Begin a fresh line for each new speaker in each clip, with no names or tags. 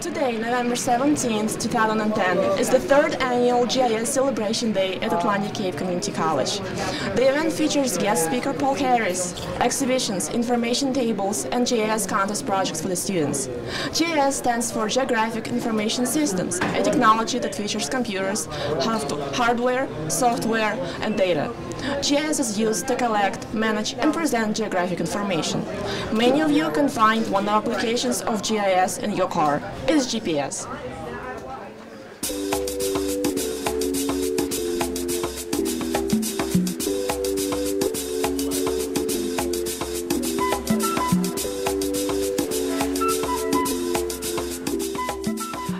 Today, November 17th, 2010, is the third annual GIS Celebration Day at Atlantic Cape Community College. The event features guest speaker Paul Harris, exhibitions, information tables, and GIS contest projects for the students. GIS stands for Geographic Information Systems, a technology that features computers, hardware, software, and data. GIS is used to collect, manage, and present geographic information. Many of you can find one of the applications of GIS in your car. It is GPS.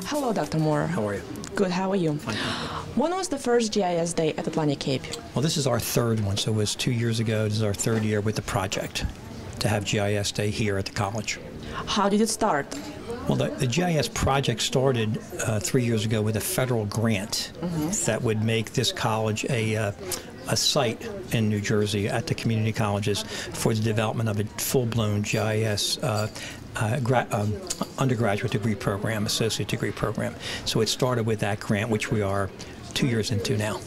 Hello, Dr. Moore.
How are you?
Good, how are you?
Fine.
When was the first GIS Day at Atlantic Cape?
Well, this is our third one, so it was 2 years ago. This is our third year with the project to have GIS Day here at the college.
How did it start?
Well, the GIS project started 3 years ago with a federal grant that would make this college a site in New Jersey at the community colleges for the development of a full-blown GIS undergraduate degree program, associate degree program. So it started with that grant, which we are 2 years into now.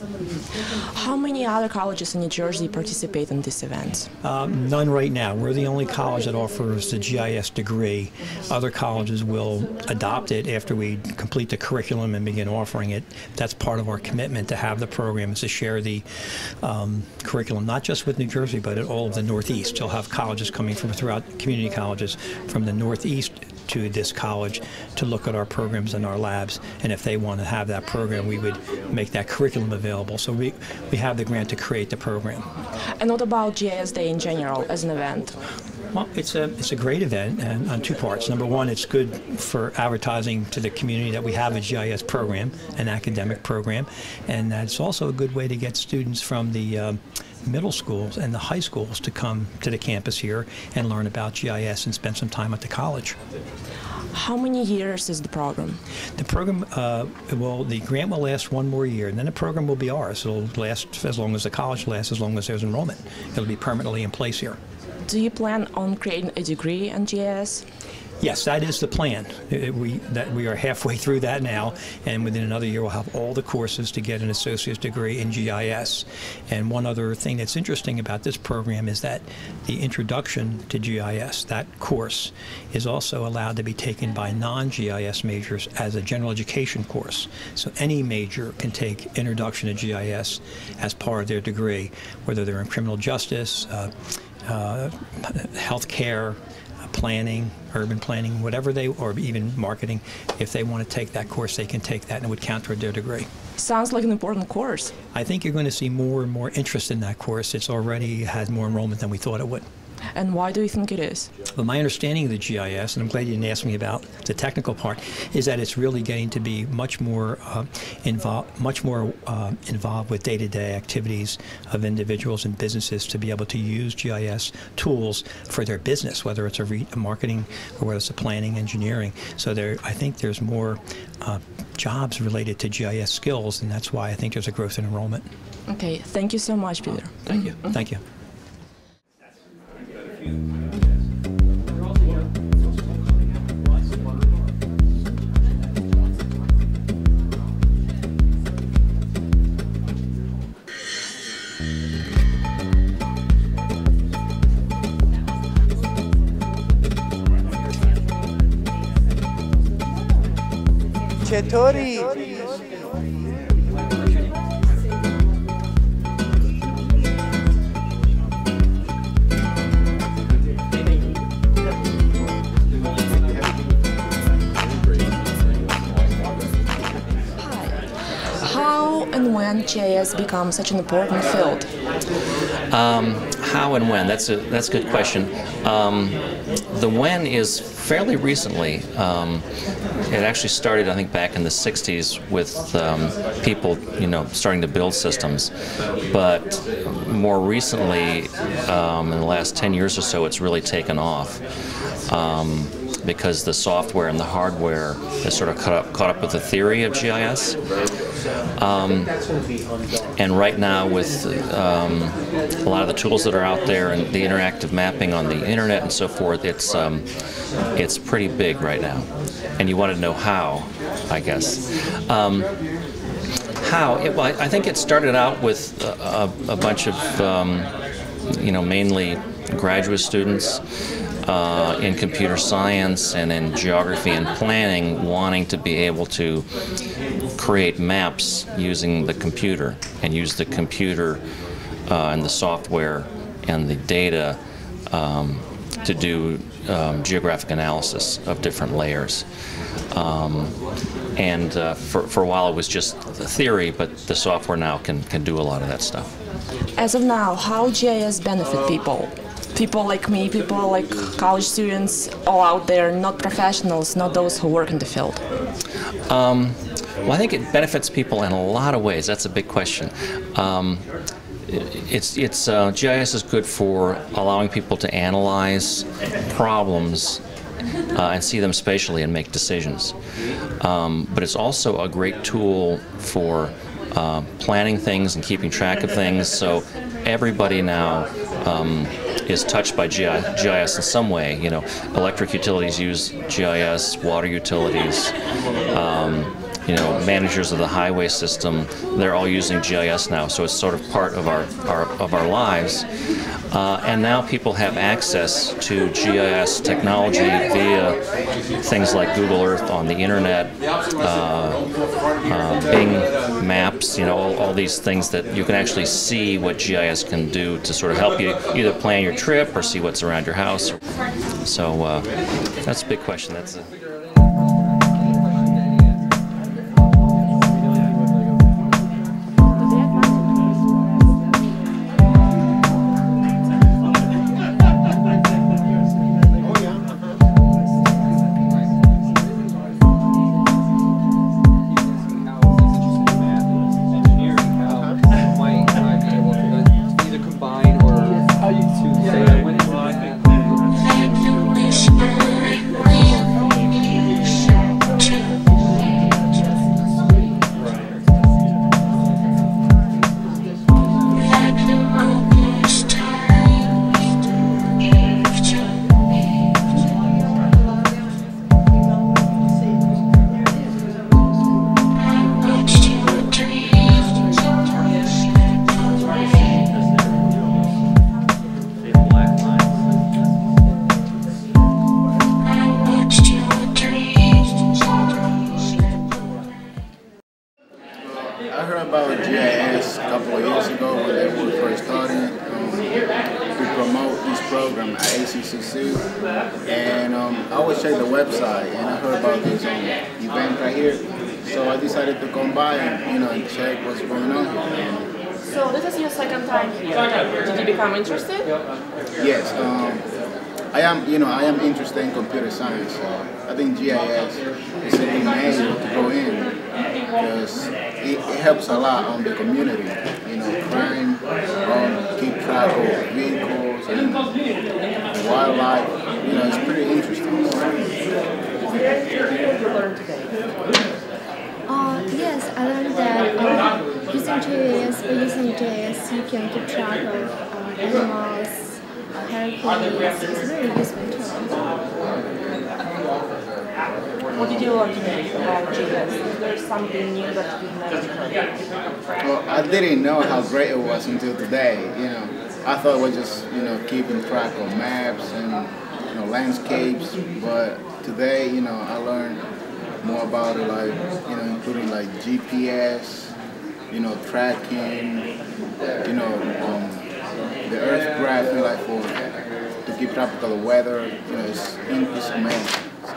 How many other colleges in New Jersey participate in this event?
None right now. We're the only college that offers the GIS degree. Other colleges will adopt it after we complete the curriculum and begin offering it. That's part of our commitment to have the program, is to share the curriculum, not just with New Jersey, but at all of the Northeast. You'll have colleges coming from throughout, community colleges from the Northeast to this college to look at our programs and our labs, and if they want to have that program, we would make that curriculum available. So we have the grant to create the program.
And what about GIS Day in general as an event?
Well, it's a great event, and on two parts. Number one, it's good for advertising to the community that we have a GIS program, an academic program, and it's also a good way to get students from the middle schools and the high schools to come to the campus here and learn about GIS and spend some time at the college.
How many years is the program?
The program, the grant will last 1 more year, and then the program will be ours. It'll last as long as the college lasts, as long as there's enrollment. It'll be permanently in place here.
Do you plan on creating a degree in GIS?
Yes, that is the plan. We are halfway through that now, and within another year we'll have all the courses to get an associate's degree in GIS. And one other thing that's interesting about this program is that the introduction to GIS, that course, is also allowed to be taken by non-GIS majors as a general education course. So any major can take Introduction to GIS as part of their degree, whether they're in criminal justice, healthcare, planning, urban planning, whatever or even marketing. If they want to take that course, they can take that, and it would count toward their degree.
Sounds like an important course.
I think you're going to see more and more interest in that course. It's already had more enrollment than we thought it would.
And why do you think it is?
Well, my understanding of the GIS, and I'm glad you didn't ask me about the technical part, is that it's really getting to be much more involved with day-to-day activities of individuals and businesses to be able to use GIS tools for their business, whether it's a marketing or whether it's a planning, engineering. So I think there's more jobs related to GIS skills, and that's why I think there's a growth in enrollment.
Okay, thank you so much, Peter.
Thank you. Thank you.
چطوری؟
How and when GIS becomes such an important field?
How and when? That's a good question. The when is fairly recently. It actually started, I think, back in the 60s with people, starting to build systems. But more recently, in the last 10 years or so, it's really taken off. because the software and the hardware has sort of caught up with the theory of GIS. And right now, with a lot of the tools that are out there and the interactive mapping on the internet and so forth, it's pretty big right now. And you want to know how, I guess. Well, I think it started out with a bunch of, mainly graduate students in computer science and in geography and planning, wanting to be able to create maps using the computer and use the computer and the software and the data to do geographic analysis of different layers. For a while it was just the theory, but the software now can do a lot of that stuff.
As of now, how GIS benefit people? People like me, people like college students, all out there, not professionals, not those who work in the field.
Well, I think it benefits people in a lot of ways. That's a big question. GIS is good for allowing people to analyze problems and see them spatially and make decisions. But it's also a great tool for planning things and keeping track of things. So everybody now is touched by GIS in some way. You know, electric utilities use GIS, water utilities. Managers of the highway system, they're all using GIS now, so it's sort of part of our lives. And now people have access to GIS technology via things like Google Earth on the internet, Bing Maps, all these things that you can actually see what GIS can do to sort of help you either plan your trip or see what's around your house. So that's a big question.
I heard about GIS a couple of years ago when they were first starting to promote this program at ACCC, and I always check the website, and I heard about this event right here, so I decided to come by and check what's going on here.
So this is your second time here. Did you become interested?
Yes, I am interested in computer science. So I think GIS is a good area to go in because it helps a lot on the community. Crime, keep track of vehicles and wildlife. It's pretty interesting.
What did you learn today?
Yes, I learned that using GIS, you can keep track of animals, hurricanes. It's very useful tool.
What did you learn today about GIS? Is there something new that you've never heard?
Well, I didn't know how great it was until today. I thought it was just keeping track of maps and landscapes, but today I learned more about it, like including like GPS, tracking, the Earth graph, to keep track of the weather. It's amazing. So.